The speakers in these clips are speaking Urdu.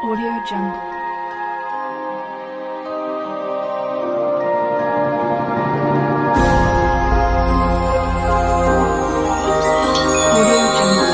Audio Jungle. Audio Jungle.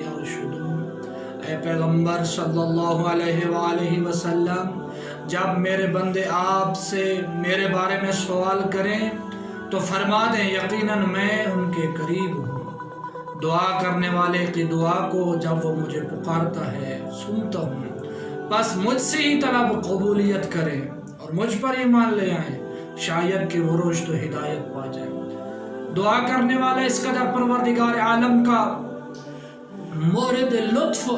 يرشدون۔ اے پیغمبر صلی اللہ علیہ وآلہ وسلم، جب میرے بندے آپ سے میرے بارے میں سوال کریں تو فرما دیں یقیناً میں ان کے قریب ہوں، دعا کرنے والے کی دعا کو جب وہ مجھے پکارتا ہے سنتا ہوں، بس مجھ سے ہی طلب قبولیت کریں اور مجھ پر ایمان لے آئیں، شاید کہ وہ رشد و ہدایت پا جائے۔ دعا کرنے والا اس قدر پروردگار عالم کا مورد لطف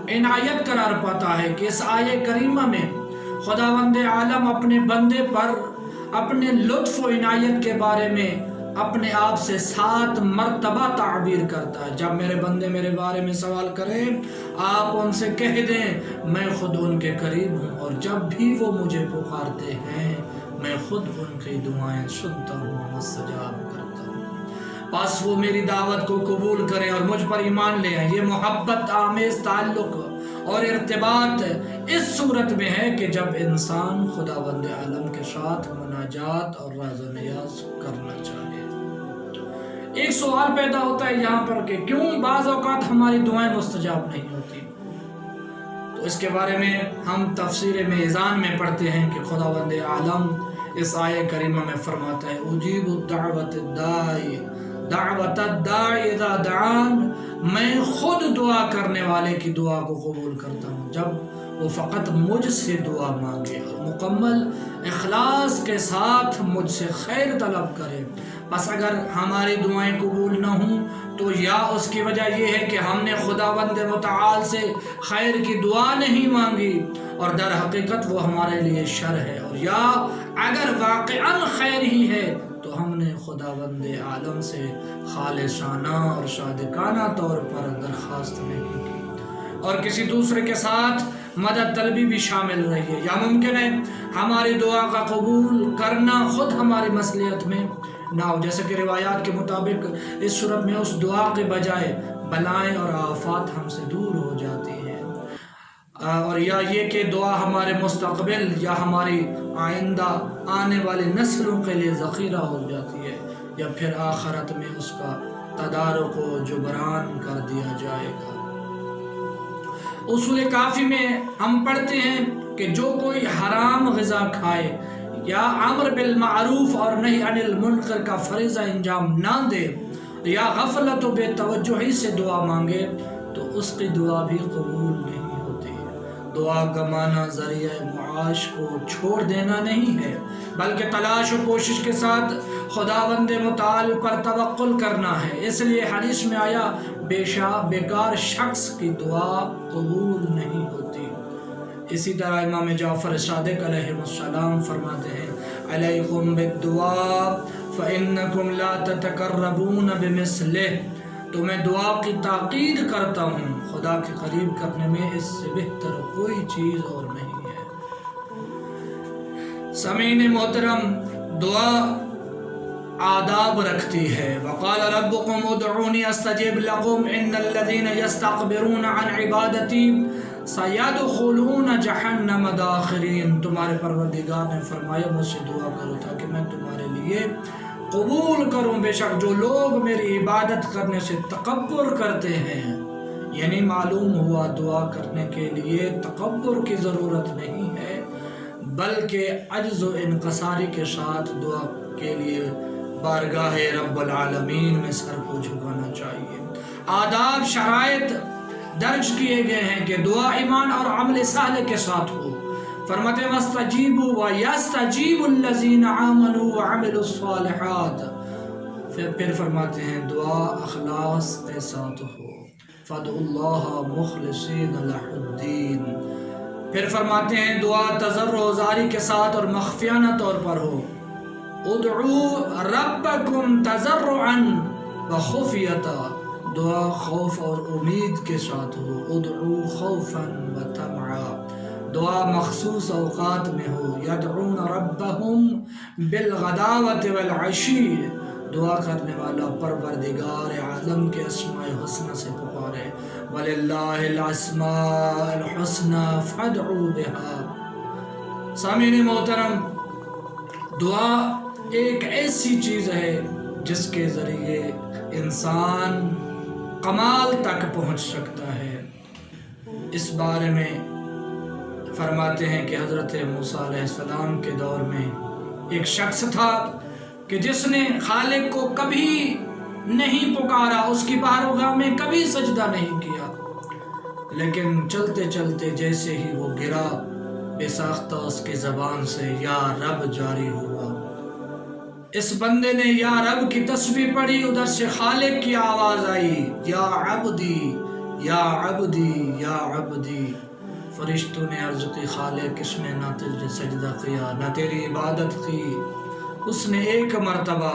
عنایت قرار پاتا ہے کہ اس آیہ کریمہ میں خداوند عالم اپنے بندے پر اپنے لطف و عنایت کے بارے میں اپنے آپ سے 7 مرتبہ تعبیر کرتا ہے۔ جب میرے بندے میرے بارے میں سوال کریں آپ ان سے کہہ دیں میں خود ان کے قریب ہوں، اور جب بھی وہ مجھے پکارتے ہیں میں خود ان کی دعائیں سنتا ہوں، مستجاب کرتا ہوں، بس وہ میری دعوت کو قبول کریں اور مجھ پر ایمان لے آئیں۔ یہ محبت آمیز تعلق اور ارتباط اس صورت میں ہے کہ جب انسان خداوند عالم کے ساتھ مناجات اور راز و نیاز کرنا چاہے۔ ایک سوال پیدا ہوتا ہے یہاں پر کہ کیوں بعض اوقات ہماری دعائیں مستجاب نہیں ہوتی؟ تو اس کے بارے میں ہم تفسیر میزان میں پڑھتے ہیں کہ خداوند عالم اس آیہ کریمہ میں فرماتا ہے اجیب دعوت الداعی دعوت الداعی اذا دعان، میں خود دعا کرنے والے کی دعا کو قبول کرتا ہوں جب وہ فقط مجھ سے دعا مانگے اور مکمل اخلاص کے ساتھ مجھ سے خیر طلب کرے۔ بس اگر ہماری دعائیں قبول نہ ہوں تو یا اس کی وجہ یہ ہے کہ ہم نے خداوند متعال سے خیر کی دعا نہیں مانگی اور در حقیقت وہ ہمارے لیے شر ہے، اور یا اگر واقعاً خیر ہی ہے تو ہم نے خداوند عالم سے خالصانہ اور صادقانہ طور پر درخواست نہیں کی، اور کسی دوسرے کے ساتھ مدد طلبی بھی شامل رہی ہے، یا ممکن ہے ہماری دعا کا قبول کرنا خود ہماری مصلحت میں نہ ہو، جیسے کہ روایات کے مطابق اس صورت میں اس دعا کے بجائے بلائیں اور آفات ہم سے دور ہو جاتی ہیں، اور یا یہ کہ دعا ہمارے مستقبل یا ہماری آئندہ آنے والی نسلوں کے لیے ذخیرہ ہو جاتی ہے، یا پھر آخرت میں اس کا تدارک و جبران کر دیا جائے گا۔ اصول کافی میں ہم پڑھتے ہیں کہ جو کوئی حرام غذا کھائے یا امر بالمعروف اور نہی عن المنکر کا فریضہ انجام نہ دے یا غفلت و بے توجہی سے دعا مانگے تو اس کی دعا بھی قبول نہیں ہوتی۔ دعا کا معنی ذریعہ معاش کو چھوڑ دینا نہیں ہے، بلکہ تلاش و کوشش کے ساتھ خداوند متعال پر توکل کرنا ہے۔ اس لیے حدیث میں آیا بیکار شخص کی دعا قبول نہیں ہوتی۔ اسی طرح امام جعفر صادق علیہ السلام فرماتے ہیں علیکم بالدعاء فإنکم لا تتقربون بمثلہ، تو میں دعا کی تاکید کرتا ہوں، خدا کے قریب کرنے میں اس سے بہتر کوئی چیز اور نہیں ہے۔ سامعین محترم، دعا آداب رکھتی ہے۔ وقال ربکم ادعونی استجب لکم ان الذین یستکبرون عن عبادتی سیدخلون جہنم داخرین، تمہارے پروردگار نے فرمایا مجھ سے دعا کرو تاکہ میں تمہارے لیے قبول کروں، بے شک جو لوگ میری عبادت کرنے سے تکبر کرتے ہیں، یعنی معلوم ہوا دعا کرنے کے لیے تکبر کی ضرورت نہیں ہے، بلکہ عجز و انکساری کے ساتھ دعا کے لیے بارگاہ رب العالمین میں سر کو جھکانا چاہیے۔ آداب شرائط درج کیے گئے ہیں کہ دعا ایمان اور عمل صالح کے ساتھ ہو۔ فرماتے ہیں وَاسْتَجِيبُوا وَيَسْتَجِيبُ الَّذِينَ آمَنُوا وَعَمِلُوا الصَّالِحَاتِ، پھر فرماتے ہیں دعا اخلاص کے ساتھ ہو، فَادْعُوا اللَّهَ مُخْلِصِينَ لَهُ الدِّينَ، پھر فرماتے ہیں دعا تضرع و زاری کے ساتھ اور مخفیانہ طور پر ہو، ادعوا ربکم تضرعا وخفیۃ، دعا خوف اور امید کے ساتھ ہو، ادعوا خوفا وطمعا، دعا مخصوص اوقات میں ہو، یدعون ربہم بالغداوۃ والعشی، دعا کرنے والا پروردگار عالم کے اسماء حسنہ سے پکارے، وَلِلَّهِ الْأَسْمَاءُ الْحُسْنَى فَادْعُوا بِهَا۔ سامعین محترم، دعا ایک ایسی چیز ہے جس کے ذریعے انسان کمال تک پہنچ سکتا ہے۔ اس بارے میں فرماتے ہیں کہ حضرت موسیٰ علیہ السلام کے دور میں ایک شخص تھا کہ جس نے خالق کو کبھی نہیں پکارا، اس کی بارگاہ میں کبھی سجدہ نہیں کیا، لیکن چلتے چلتے جیسے ہی وہ گرا، بے ساختہ اس کی زبان سے یا رب جاری ہوا۔ اس بندے نے یا رب کی تسبیح پڑھی، ادھر سے خالق کی آواز آئی، یا عبدی یا عبدی یا عبدی۔ فرشتوں نے عرض کی خالق اس نے نہ تجھے سجدہ کیا نہ تیری عبادت کی، اس نے ایک مرتبہ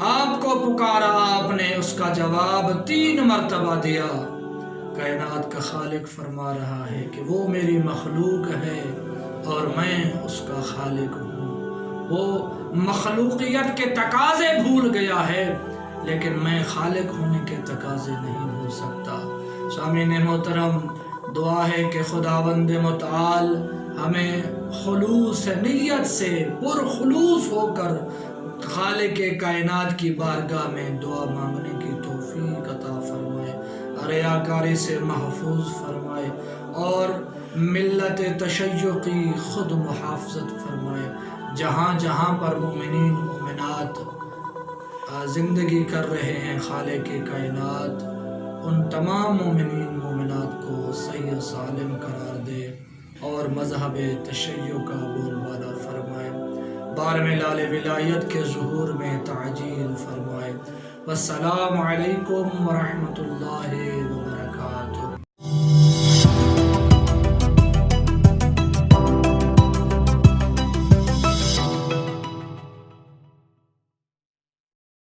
آپ کو پکارا، آپ نے اس کا جواب 3 مرتبہ دیا۔ کائنات کا خالق فرما رہا ہے کہ وہ میری مخلوق ہے اور میں اس کا خالق ہوں۔ وہ مخلوقیت کے تقاضے بھول گیا ہے، لیکن میں خالق ہونے کے تقاضے نہیں بھول سکتا۔ سامعین محترم، دعا ہے کہ خداوند متعال ہمیں خلوص نیت سے پرخلوص ہو کر خالق کائنات کی بارگاہ میں دعا مانگنے کی توفیق عطا فرمائے، ریاکاری سے محفوظ فرمائے اور ملت تشیع کی خود محافظت فرمائے۔ جہاں جہاں پر مومنین مومنات زندگی کر رہے ہیں، خالق کائنات ان تمام مومنین مومنات کو صحیح سالم قرار دے اور مذہب تشیع کا بول بالا فرمائے، بار میں لال ولایت کے ظہور میں تعجیل فرمائے۔ والسلام علیکم ورحمۃ اللہ وبرکاتہ۔